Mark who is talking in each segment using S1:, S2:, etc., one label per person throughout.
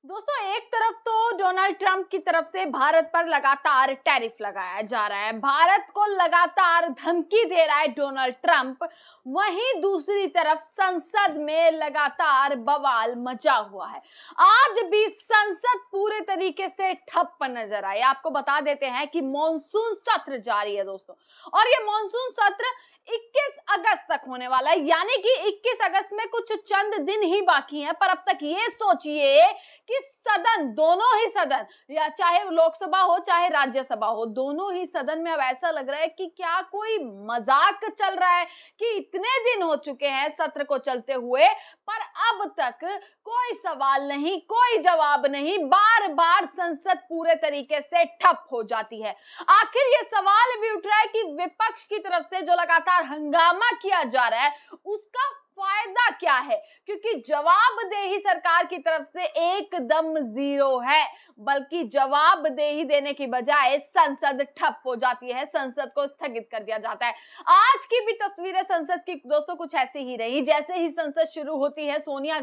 S1: दोस्तों, एक तरफ तो डोनाल्ड ट्रंप की तरफ से भारत पर लगातार टैरिफ लगाया जा रहा है, भारत को लगातार धमकी दे रहा है डोनाल्ड ट्रंप। वहीं दूसरी तरफ संसद में लगातार बवाल मचा हुआ है। आज भी संसद पूरे तरीके से ठप नजर आई। आपको बता देते हैं कि मॉनसून सत्र जारी है दोस्तों, और ये मॉनसून सत्र 21 अगस्त तक होने वाला है, यानी कि 21 अगस्त में कुछ चंद दिन ही बाकी हैं। पर अब तक ये सोचिए कि सदन, दोनों ही सदन, या चाहे लोकसभा हो चाहे राज्यसभा हो, दोनों ही सदन में अब ऐसा लग रहा है कि क्या कोई मजाक चल रहा है कि इतने दिन हो चुके हैं सत्र को चलते हुए, पर अब तक कोई सवाल नहीं, कोई जवाब नहीं। बार बार संसद पूरे तरीके से ठप हो जाती है। आखिर ये सवाल भी उठ रहा है कि विपक्ष की तरफ से जो लगातार हंगामा किया जा रहा है उसका फायदा क्या है, क्योंकि जवाबदेही सरकार की तरफ से एकदम जीरो है। बल्कि जवाबदेही देने की बजाय संसद ठप हो जाती है, संसद को स्थगित कर दिया जाता है। आज की भी तस्वीरें संसद की दोस्तों कुछ ऐसी ही रही। जैसे ही संसद शुरू होती है, सोनिया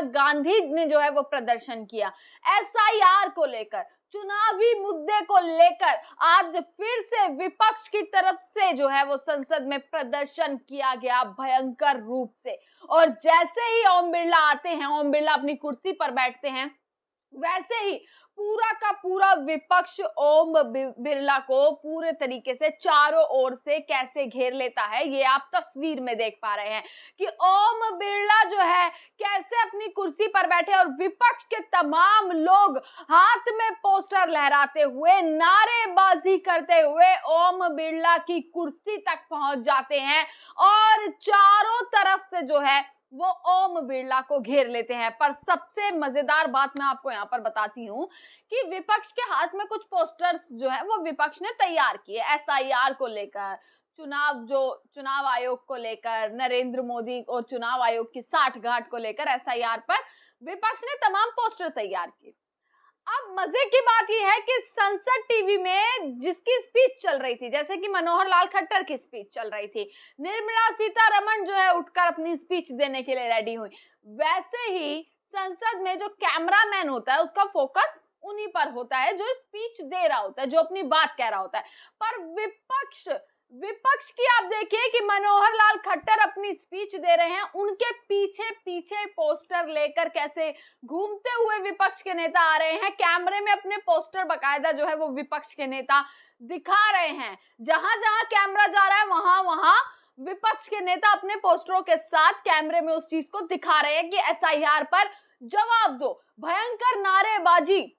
S1: गांधी ने जो है वो प्रदर्शन किया एसआईआर को लेकर, चुनावी मुद्दे को लेकर। आज फिर से विपक्ष की तरफ से जो है वो संसद में प्रदर्शन किया गया भयंकर रूप से। और जैसे ही ओम बिरला आते हैं, ओम बिरला अपनी कुर्सी पर बैठते हैं, वैसे ही पूरा का पूरा विपक्ष ओम बिरला को पूरे तरीके से चारों ओर से कैसे घेर लेता है, ये आप तस्वीर में देख पा रहे हैं कि ओम बिरला जो है कैसे अपनी कुर्सी पर बैठे और विपक्ष के तमाम लोग हाथ में पोस्टर लहराते हुए, नारेबाजी करते हुए ओम बिरला की कुर्सी तक पहुंच जाते हैं और चारों तरफ से जो है वो ओम बिरला को घेर लेते हैं। पर सबसे मजेदार बात मैं आपको यहाँ पर बताती हूँ कि विपक्ष के हाथ में कुछ पोस्टर्स जो है वो विपक्ष ने तैयार किए एसआईआर को लेकर, चुनाव आयोग को लेकर, नरेंद्र मोदी और चुनाव आयोग की साठगांठ को लेकर एसआईआर पर विपक्ष ने तमाम पोस्टर तैयार किए। अब मजे की बात यह है कि संसद टीवी में जिसकी स्पीच चल रही थी, जैसे कि मनोहर लाल खट्टर की स्पीच चल रही थी, निर्मला सीतारमण जो है उठकर अपनी स्पीच देने के लिए रेडी हुई, वैसे ही संसद में जो कैमरामैन होता है उसका फोकस उन्हीं पर होता है जो स्पीच दे रहा होता है, जो अपनी बात कह रहा होता है। पर विपक्ष की आप देखिए कि मनोहर लाल खट्टर अपनी स्पीच दे रहे हैं, उनके पीछे पीछे पोस्टर लेकर कैसे घूमते हुए विपक्ष के नेता आ रहे हैं। कैमरे में अपने पोस्टर बकायदा जो है वो विपक्ष के नेता दिखा रहे हैं। जहां जहां कैमरा जा रहा है वहां वहां विपक्ष के नेता अपने पोस्टरों के साथ कैमरे में उस चीज को दिखा रहे हैं कि एसआईआर पर जवाब दो। भयंकर नारेबाजी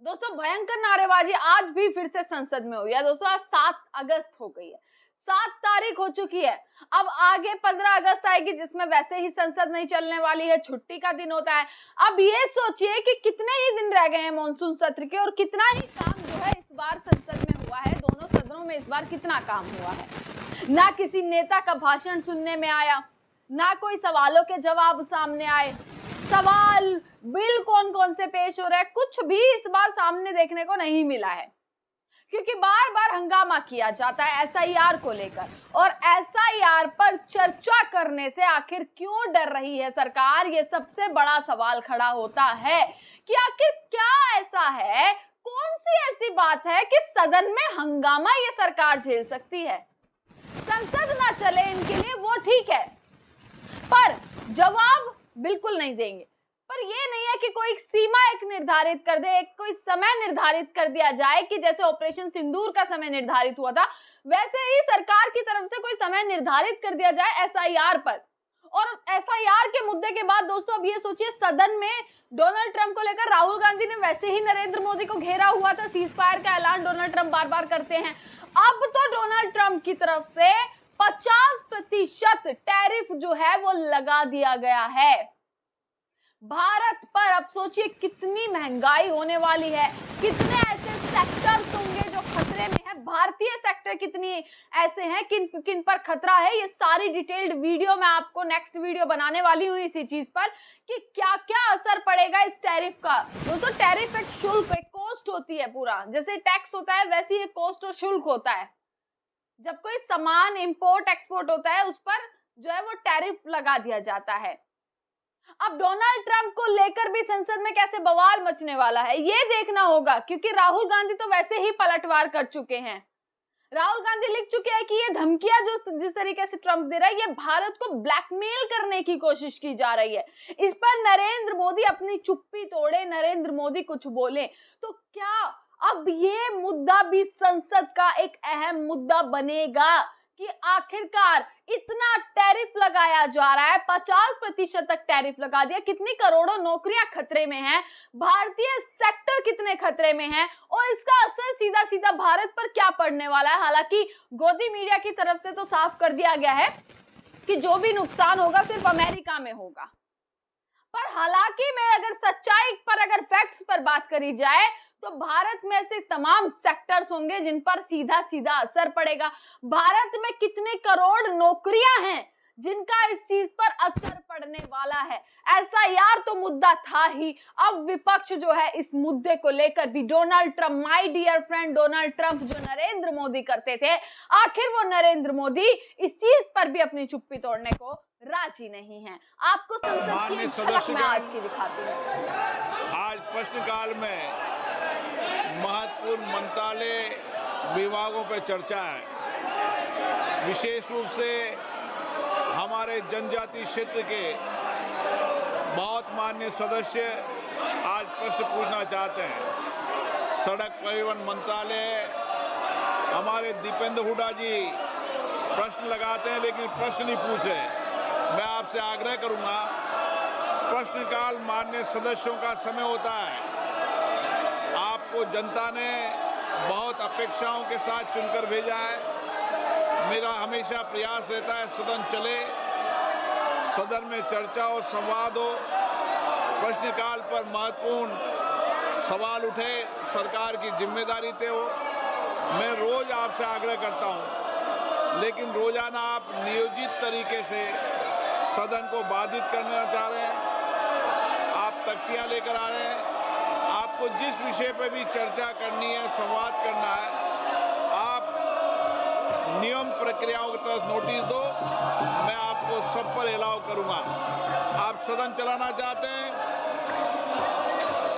S1: दोस्तों, भयंकर नारेबाजी आज भी फिर से संसद में हुई है दोस्तों। आज 7 अगस्त हो गई है, 7 तारीख हो चुकी है। अब आगे 15 अगस्त आएगी जिसमें वैसे ही संसद नहीं चलने वाली है, छुट्टी का दिन होता है। अब ये सोचिए कि कितने ही दिन रह गए हैं मॉनसून सत्र के और कितना ही काम जो है इस बार संसद में हुआ है। दोनों सदनों में इस बार कितना काम हुआ है। ना किसी नेता का भाषण सुनने में आया, ना कोई सवालों के जवाब सामने आए, सवाल बिल कौन कौन से पेश हो रहे हैं, कुछ भी इस बार सामने देखने को नहीं मिला है, क्योंकि बार बार हंगामा किया जाता है एसआईआर को लेकर। और एसआईआर पर चर्चा करने से आखिर क्यों डर रही है सरकार, ये सबसे बड़ा सवाल खड़ा होता है कि आखिर क्या ऐसा है, कौन सी ऐसी बात है कि सदन में हंगामा ये सरकार झेल सकती है। संसद ना चले इनके लिए वो ठीक है, पर जवाब बिल्कुल नहीं देंगे। पर ये नहीं है कि कोई सीमा एक निर्धारित कर दे, एक कोई समय निर्धारित कर दिया जाए कि जैसे ऑपरेशन सिंदूर का समय निर्धारित हुआ था, वैसे ही सरकार की तरफ से कोई समय निर्धारित कर दिया जाए एसआईआर पर। और एसआईआर के मुद्दे के बाद दोस्तों अब ये सोचिए, सदन में डोनाल्ड ट्रंप को लेकर राहुल गांधी ने वैसे ही नरेंद्र मोदी को घेरा हुआ था, सीज फायर का ऐलान डोनाल्ड ट्रंप बार बार करते हैं। अब तो डोनाल्ड ट्रंप की तरफ से 50% टैरिफ जो है वो लगा दिया गया है भारत पर। अब सोचिए कितनी महंगाई होने वाली है, कितने ऐसे सेक्टर्स होंगे जो खतरे में है, भारतीय सेक्टर कितनी ऐसे हैं किन किन पर खतरा है। ये सारी डिटेल्ड वीडियो मैं आपको नेक्स्ट वीडियो बनाने वाली हूँ इसी चीज पर कि क्या क्या असर पड़ेगा इस टैरिफ का। दोस्तों, टैरिफ एक शुल्क, एक कॉस्ट होती है, पूरा जैसे टैक्स होता है वैसे ही एक कॉस्ट और शुल्क होता है। जब कोई सामान इंपोर्ट एक्सपोर्ट होता है उस पर जो है वो टैरिफ लगा दिया जाता है। अब डोनाल्ड ट्रंप को लेकर भी संसद में कैसे बवाल मचने वाला है ये देखना होगा, क्योंकि राहुल गांधी तो वैसे ही पलटवार कर चुके हैं। राहुल गांधी लिख चुके हैं कि ये धमकियां जो जिस तरीके से ट्रंप दे रहा है, ये भारत को ब्लैकमेल करने की कोशिश की जा रही है। इस पर नरेंद्र मोदी अपनी चुप्पी तोड़े, नरेंद्र मोदी कुछ बोले तो क्या अब ये मुद्दा भी संसद का एक अहम मुद्दा बनेगा कि आखिरकार इतना टैरिफ लगाया जा रहा है, 50% तक टैरिफ लगा दिया, कितनी करोड़ों नौकरियां खतरे में हैं, भारतीय सेक्टर कितने खतरे में हैं और इसका असर सीधा सीधा भारत पर क्या पड़ने वाला है। हालांकि गोदी मीडिया की तरफ से तो साफ कर दिया गया है कि जो भी नुकसान होगा सिर्फ अमेरिका में होगा, पर हालांकि में अगर सच्चाई पर, अगर फैक्ट्स पर बात करी जाए तो भारत में ऐसे तमाम सेक्टर्स होंगे जिन पर सीधा सीधा असर पड़ेगा। भारत में कितने करोड़ नौकरियां हैं जिनका इस चीज पर असर पड़ने वाला है। एसआईआर तो मुद्दा था ही, अब विपक्ष जो है इस मुद्दे को लेकर भी, Donald Trump, my dear friend Donald Trump जो नरेंद्र मोदी करते थे, आखिर वो नरेंद्र मोदी इस चीज पर भी अपनी चुप्पी तोड़ने को राजी नहीं है। आपको संसद की झलक मैं आज की दिखाती हूँ।
S2: आज प्रश्नकाल में महत्वपूर्ण मंत्रालय विभागों पर चर्चा है। विशेष रूप से हमारे जनजातीय क्षेत्र के बहुत माननीय सदस्य आज प्रश्न पूछना चाहते हैं। सड़क परिवहन मंत्रालय, हमारे दीपेंद्र हुड्डा जी प्रश्न लगाते हैं लेकिन प्रश्न नहीं पूछे। मैं आपसे आग्रह करूंगा, प्रश्नकाल माननीय सदस्यों का समय होता है। आपको जनता ने बहुत अपेक्षाओं के साथ चुनकर भेजा है। मेरा हमेशा प्रयास रहता है सदन चले, सदन में चर्चा और संवाद हो, प्रश्नकाल पर महत्वपूर्ण सवाल उठे, सरकार की जिम्मेदारी तय हो। मैं रोज आपसे आग्रह करता हूं, लेकिन रोजाना आप नियोजित तरीके से सदन को बाधित करना चाह रहे हैं। आप तख्तियां लेकर आ रहे हैं। आपको जिस विषय पर भी चर्चा करनी है, संवाद करना है, आप नियम प्रक्रियाओं की तरफ नोटिस दो, मैं आपको सब पर अलाउ करूंगा। आप सदन चलाना चाहते हैं,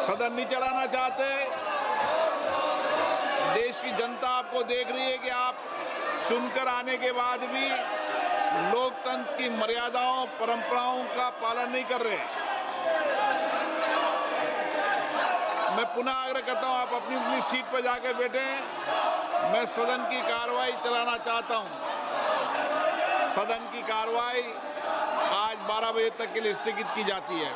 S2: सदन नहीं चलाना चाहते, देश की जनता आपको देख रही है कि आप चुनकर आने के बाद भी लोकतंत्र की मर्यादाओं, परंपराओं का पालन नहीं कर रहे। मैं पुनः आग्रह करता हूं, आप अपनी अपनी सीट पर जाकर बैठे। मैं सदन की कार्रवाई चलाना चाहता हूं। सदन की कार्रवाई आज 12 बजे तक के लिए स्थगित की जाती है।